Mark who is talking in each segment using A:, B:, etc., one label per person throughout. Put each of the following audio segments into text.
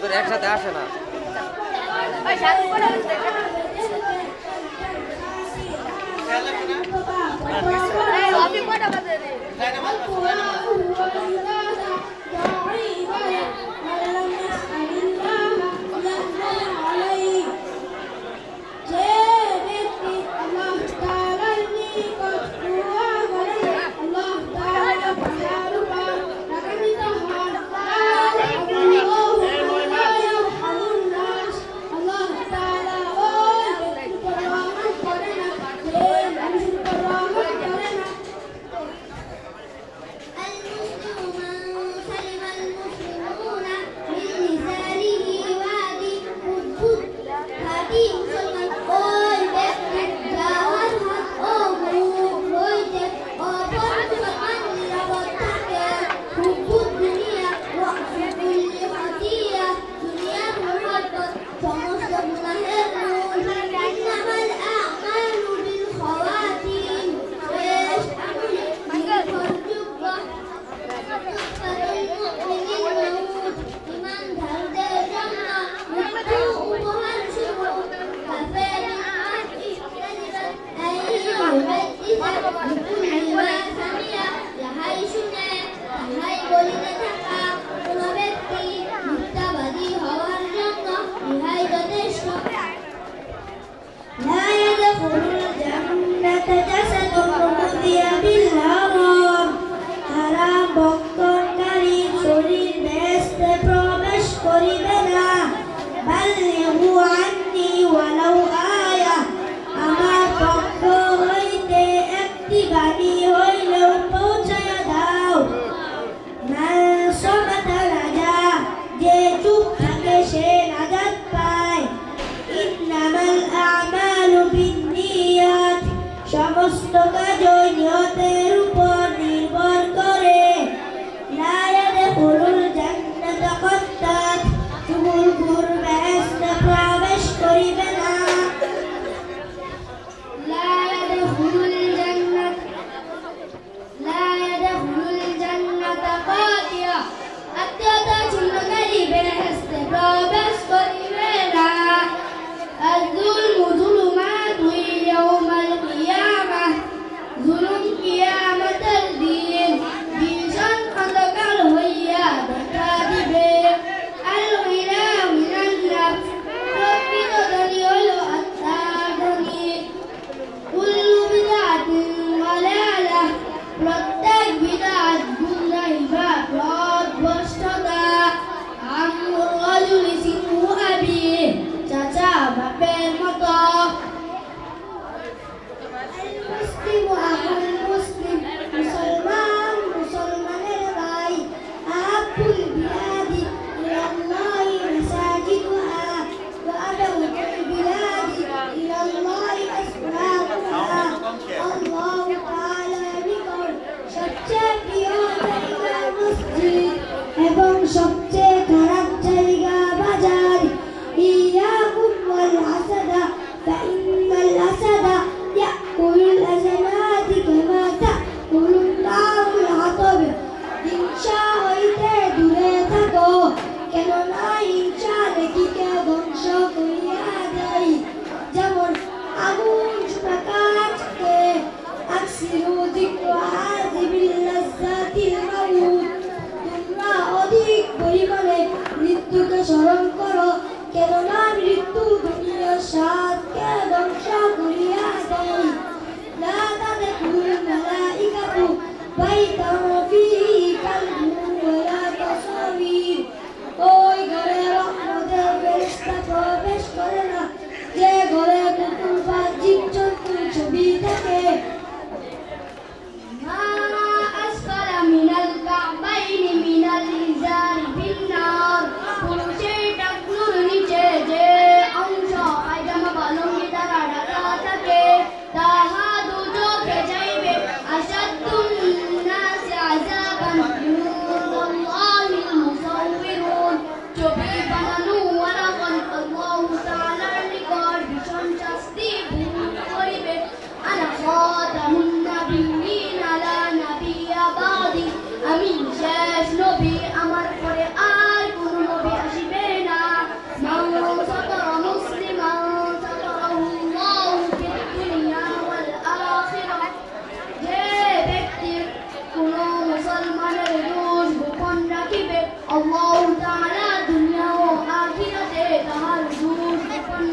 A: করে একসাথে আসে না।
B: সমস্ত কাজ নিয়তের উপর নির্ভর করে। লা ইয়াদখুলুল জান্নাতা কাত্তাত, চুগুল বেহেশতে প্রবেশ করিবে না। লা ইয়াদখুলুল জান্নাতা কাতিয়া, আত্মীয়তা ছিন্নকারী বেহেশতে প্রবেশ করিবে না। জুলুম কিয়ামতের দিন ভীষণ অন্ধকার হইয়া দেখা দিবে। আল গিনা মিনান নাফস, প্রকৃত দলীয়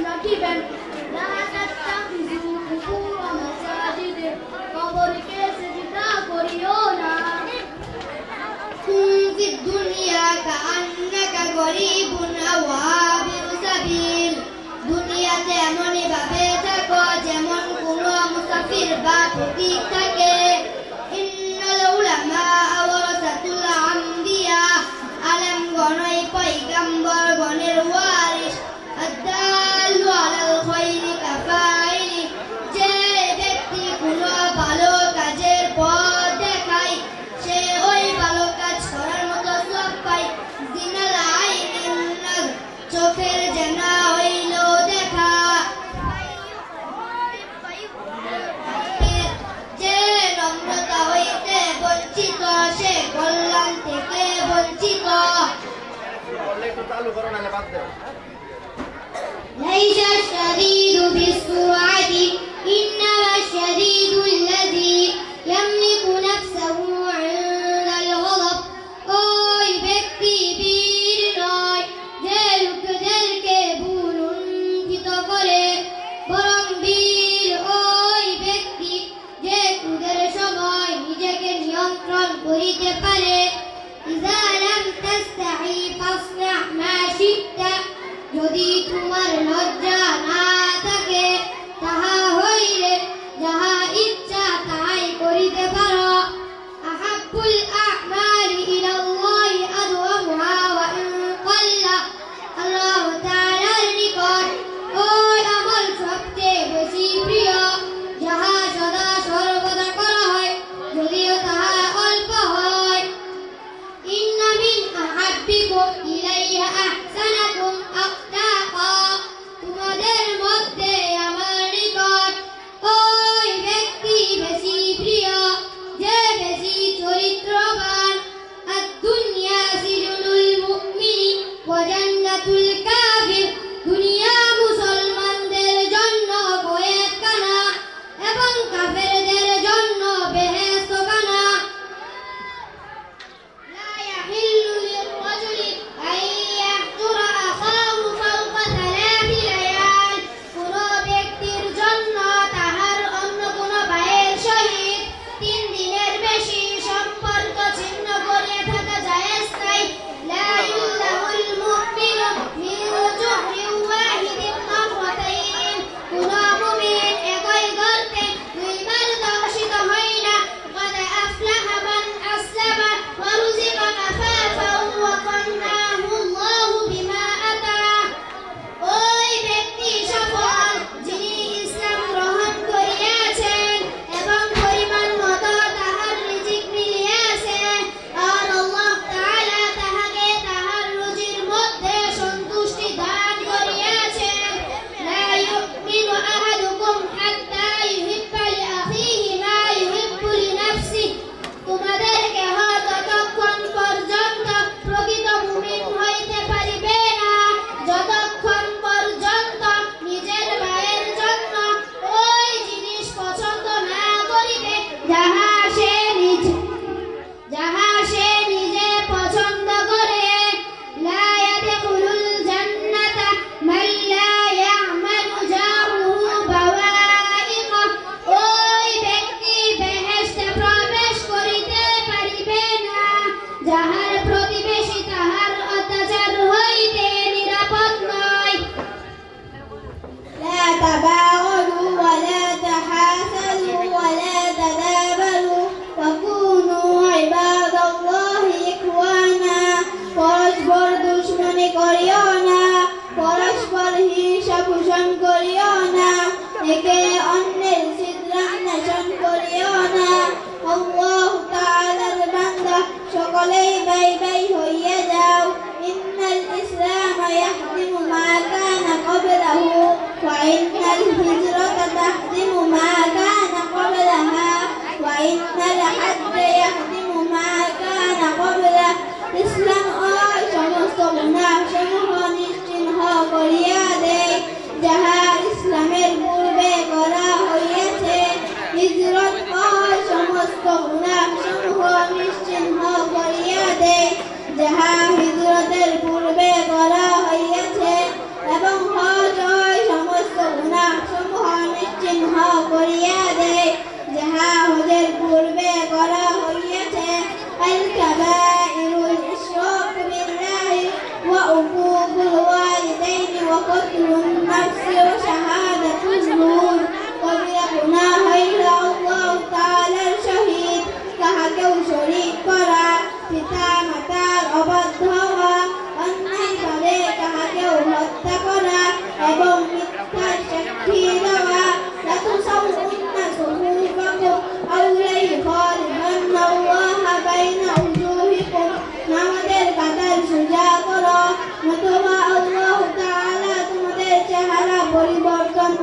B: রাখিবেন লা তাত্তাখিযু কুবুর মাসাজিদ কবরকে সিজদা করিও না কুন ফিদ দুনিয়া কাআন্নাকা গরীবুন আও আবিরু সাবিল দুনিয়াতে এমনই ভাবে থাকো যেমন কোনো মুসাফির বা পথিক থাকে ইন্নাল উলামা ওয়ারাসাতুল আমবিয়া আলেমগণই পয়গম্বর গণের ওয়ারিস আদাল্লু আলাল খায়রি কাফাইলি যে ব্যক্তি কোনো ভালো কাজের পথ দেখায় সে ওই ভালো কাজ করার মতো সওয়াব পায় জিনাল আইনিন নাজ চোখের জানা হইল দেখা যে নম্রতা হইতে বঞ্চিত সে কল্যাণ থেকে বঞ্চিত ليس الشديد بالسرعة إنما الشديد الذي يملك نفسه عند الغضب ওই ব্যক্তি বীর নয় যে লোকদেরকে ভুলুণ্ঠিত করে বরং বীর ওই ব্যক্তি যে ক্রোধের সময় নিজেকে নিয়ন্ত্রণ করিতে পারে ইযা লাম তাস্তাহি ফাসনা' মা শি'তা যদি তোমার লজ্জা না থাকে তাহা হইলে যাহা ইচ্ছা তাহাই করিতে পারো আহাব্বুল আ'মালি ইলাল্লাহি আদওয়ামুহা ওয়া ইন ক্বাল্লা আল্লাহ তাআলার নিকট ওই আমল সবচেয়ে বেশি প্রিয় যাহা সদা সর্বদা করা হয় যদিও তাহা অল্প হয় ইন্না মিন আহাব্বিকুম ইলাইহা আহসানাকুম আখলাকা তোমাদের মধ্যে আমার নিকট ওই ব্যক্তি বেশি প্রিয় যে বেশি চরিত্রবান আদ-দুনিয়া সিজনুল মুমিনি ওয়া জান্নাতুল কাফির দুনিয়া মুসলমানদের জন্য বয়েতখানা এবং কাফেরদের জন্য বেহেশতখানা লা ইয়াহিল্লু লির-রাজুলি আন ইয়াহজুরা আখাহু ফাওকা থালাথি লায়াল কোন ব্যক্তির জন্য তাহার অন্য কোন ভাইয়ের সহিত 3 দিনের বেশি সম্পর্ক ছিন্ন করে থাকা জায়েজ নাই লা ইউলাহুল মুমিনু মিন জুহরিন ওয়াহিদিন মাররাতাইন কোন মুমিন একই গর্তে দুইবার দংশিত হয় না قد أفلح من أسلم ورزق كفافا وقنعه الله بما آتاه ওই ব্যক্তি সফল যিনি ইসলাম গ্রহণ করিয়াছেন এবং পরিমাণ মতো তাহার রিজিক মিলিয়াছেন আর আল্লাহ তাআলা তাহাকে তাহার রুজির মধ্যে সন্তুষ্টি দান করিয়াছেন লা ইউমিনু আহাদুকুম হাত্তা ইউহিব্বা লিআখিহি মা ইউহিব্বু লিনাফসিহি তোমাদেরকে ততক্ষণ পর্যন্ত প্রকৃত মুমিন হইতে পারিবে না যতক্ষণ পর্যন্ত নিজের ভাইয়ের জন্য ওই জিনিস পছন্দ না করিবে যাহা সে নিজে পছন্দ করে লা ইয়াদখুলুল জান্নাতা মান লা ইয়া'মালু জারুহু বাওয়াইকা ওই ব্যক্তি বেহেশতে প্রবেশ করিতে পারিবে না যাহার প্রতিবেশী তাহার অত্যাচার হইতে নিরাপদ নয় লা তাবাগদু ওয়া লা তাহাসাদু ওয়া লা তাদাবারু ওয়া কুনু ইবাদাল্লাহি ইখওয়ানা পরস্পর দুশমনি করিও না পরস্পর হিংসা পোষণ করিও না একে অন্যের ছিদ্রান্বেষণ করিও না আল্লাহ তাআলার বান্দা সকলেই বাই বাই হইয়া যাও ইন্নাল ইসলাম ইয়াহদিমু মা কানা ক্বাবলাহু ওয়া ইন্নাল হিজরাতা তাহদিমু মা কানা ক্বাবলাহা ওয়া ইন্নাল হাজ্জা ইয়াহদিমু মা কানা ক্বাবলাহু ইসলাম ওই সমস্ত গুনাহ সমূহ নিশ্চিহ্ন করিয়া দেয় যাহা ইসলামের পূর্বে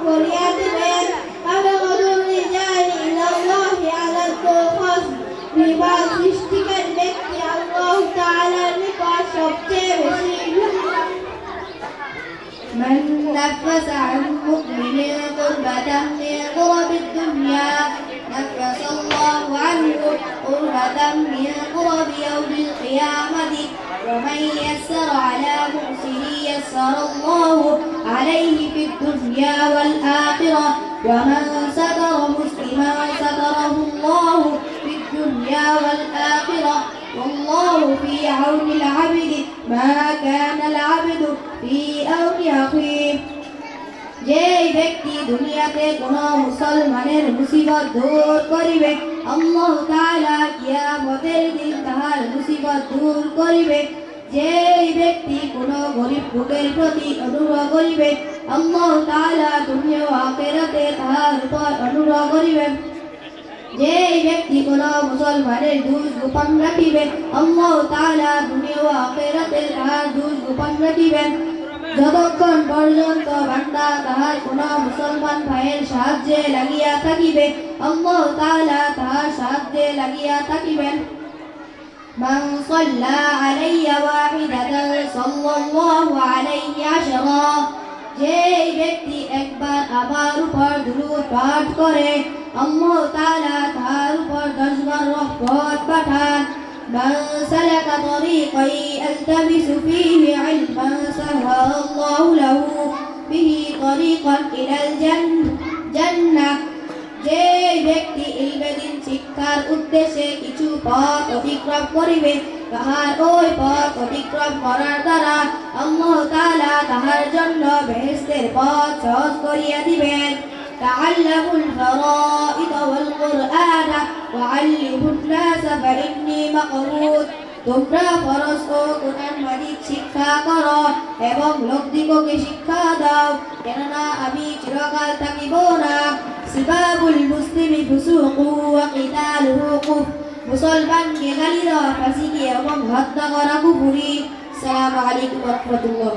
B: করিয়া দিবেন। আবগাদুর রিজালি ইলাল্লাহি আলাল খাসব, বিবাদ সৃষ্টিকারী ব্যক্তি আল্লাহ তাআলার নিকট সবচেয়ে বেশি। من نفس عن مؤمن كربة من كرب الدنيا نفس الله عنه كربة من كرب يوم القيامة ومن يسر على محسن يسر الله عليه في الدنيا والآخرة ومن ستر مسلما ستره الله في الدنيا والآخرة والله في عون العبد ما كان العبد في عون أخيه। যেই ব্যক্তি দুনিয়াতে কোন মুসলমানের মুসিবত দূর করিবে আল্লাহ তাআলা কিয়ামতের দিন তাহার মুসিবত দূর করিবে। যেই ব্যক্তি কোন গরীব লোকের প্রতি অনুগ্রহ করিবে আল্লাহ তাআলা দুনিয়া ও আখিরাতে তাহার উপর অনুগ্রহ করিবেন। যেই ব্যক্তি কোন মুসলমানের দোষ গোপন রাখিবে আল্লাহ তাআলা দুনিয়া ও আখিরাতে তাহার দোষ গোপন রাখিবেন। যতক্ষণ পর্যন্ত বান্দা তাহার কোন মুসলমান ভাইয়ের সাহায্যে লাগিয়া থাকিবে আল্লাহ তাআলা তাহার সাহায্যে লাগিয়া থাকিবেন। من صلى علي واحدة صلى الله عليه عشرا, যেই ব্যক্তি একবার আমার উপর দুরূদ পাঠ করে আল্লাহ তাআলা তার উপর 10 বার রহমত পাঠান। من سلك طريقا يلتمس فيه علما سهل الله له به طريقا إلى الجنة, যেই ব্যক্তি ইলমের শিক্ষার উদ্দেশ্যে কিছু পথ অতিক্রম করিবে তাহার ওই পথ অতিক্রম করার দ্বারা আল্লাহ তাআলা তাহার জন্য বেহেশতের পথ সহজ করিয়া দিবেন। تعلموا الفرائض والقرآن وعلموا الناس فإني مقعود, তোমরা ফরজ ও কোরআন মাজিদ শিক্ষা করো এবং লোকদিগকে শিক্ষা দাও, কেননা আমি চিরকাল থাকিব না। সিবাবুল মুসলিমি ফুসুকু ওয়া কিতালুহু কুফর, মুসলমানকে গালি দেওয়া ফাসিকি এবং হত্যা করা কুফরি। আসসালামু আলাইকুম ওয়া রাহমাতুল্লাহ।